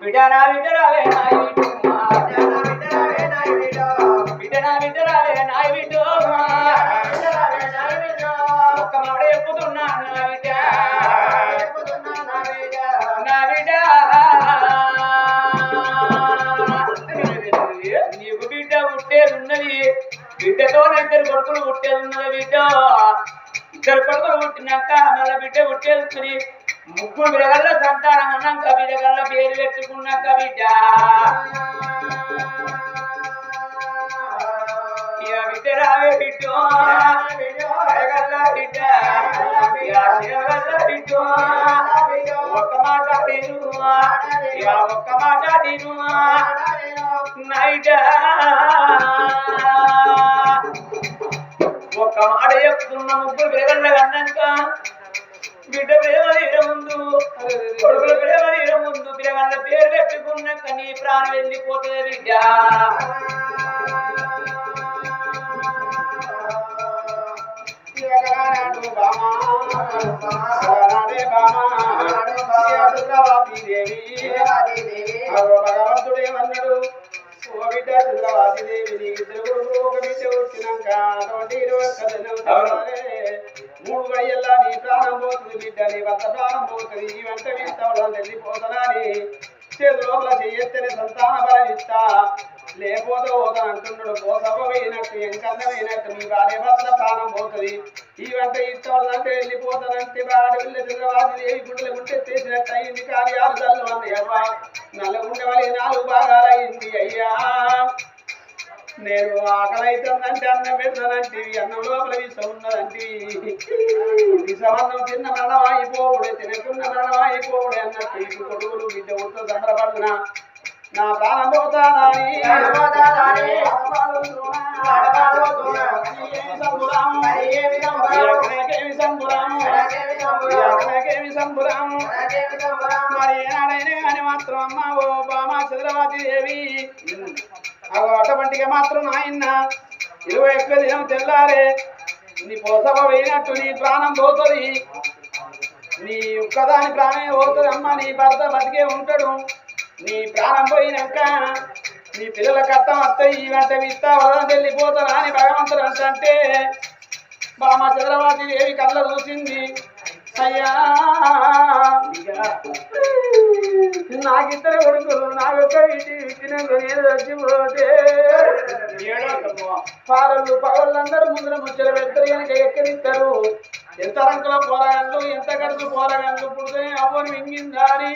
బిడ్డనా బిడ్డరావే నాయి బిడ్డనా బిడ్డరావే నాయి బిడ్డో ఒక్క మాట చెప్పుతున్నా నా బిడ్డ నా బిడ్డ నీకు బిడ్డ పుట్టేదున్నది బిడ్డతో ఇద్దరు కొడుకులు పుట్టేదున్నది బిడ్డ ఇద్దరు కొడుకులు పుట్టినాక మళ్ళీ బిడ్డ పుట్టేస్తుంది ముగ్గురు బిడగల్ల సంతానం అన్నాక బిడగల్ల పేరు పెట్టుకున్నాక బిడ్డ బిడ్డ రావే బిడ్డ బిడ్డ బిడ్డ ఒక్క మాట నేను ఒక్క మాట నేను నైట్ ఒక్క మాట చెప్తున్న ముగ్గురు బిడగల్ల అన్నాక బిడ్డ ప్రేమ ముందు కొడుకుల ప్రేమ ముందు పిల్లగాళ్ళ పేరు పెట్టుకున్నాక నీ ప్రాణం వెళ్ళిపోతుంది బిడ్డ భగవంతుడేమన్నాడు ఓ బిడ్డ చంద్రవాసిదేవి నీకు ఇద్దరు ఒక బిడ్డ వచ్చినాక 3 గడియల్లా నీ ప్రాణం పోతుంది బిడ్డ నీ భర్త ప్రాణం పోతుంది ఈ వెంట వీస్తావు వెళ్ళిపోతానని చేతి లోపల చెయ్యెత్తని సంతాన బలం ఇస్తా లేకపోతే పోతాను అంటున్నాడు పోసపోయినట్టు ఎంకన్నమైనట్టు మీ భార్య భర్త ప్రాణం పోతుంది ఈ వెంట ఇస్తావులంటే వెళ్ళిపోతానంటే వాడి వెళ్ళి చంద్రవాసిదేవి గుండెలు గుంటెత్తేసినట్టు అయింది కార్యాలు చల్లు అన్నయ్యవ్వ నల్లగుండె వలి 4 భాగాలయ్యింది అయ్యా నేను ఆకలైతుందంటే అన్నం పెడతానంటే అన్నం లోపల విషం ఉన్నదంటే విషమన్నం తిన్న మరణం అయిపోవుడే తినకున్న మరణం అయిపోవుడే అన్నట్టు ఇప్పుడు కొడుకులు బిడ్డ ఉత్త సంబరపడుతున్నా నా ప్రాణం పోతానని మరి ఏనాడైనా కానీ మాత్రం అమ్మ ఓ బామా చంద్రవాతి దేవి అటువంటిగా మాత్రం ఆయన 21 దినం తెల్లారే నీ పోసవ వేయినట్టు నీ ప్రాణం పోతుంది నీ ఒక్కదాని ప్రాణమే పోతుంది అమ్మ నీ భర్త బతికే ఉంటాడు నీ ప్రాణం పోయినాక నీ పిల్లల కట్టం వస్తాయి ఈ వెంట విస్తా వదం వెళ్ళిపోతారా అని భగవంతుడు అంటే బామ చంద్రవాతి దేవి కళ్ళ చూసింది అయ్యా నాకిద్దరు కొడుకులు నాకొక్క ఇచ్చినాక నేను చచ్చిపోతే పాలలు పగళ్ళందరూ ముందర ముచ్చలు పెడతారు కనుక ఎక్కడిస్తారు ఎంత రంకుల పోరగాళ్ళు ఎంత ఖర్చు పోరగాళ్ళు పుడితే అవ్వను మింగిందాని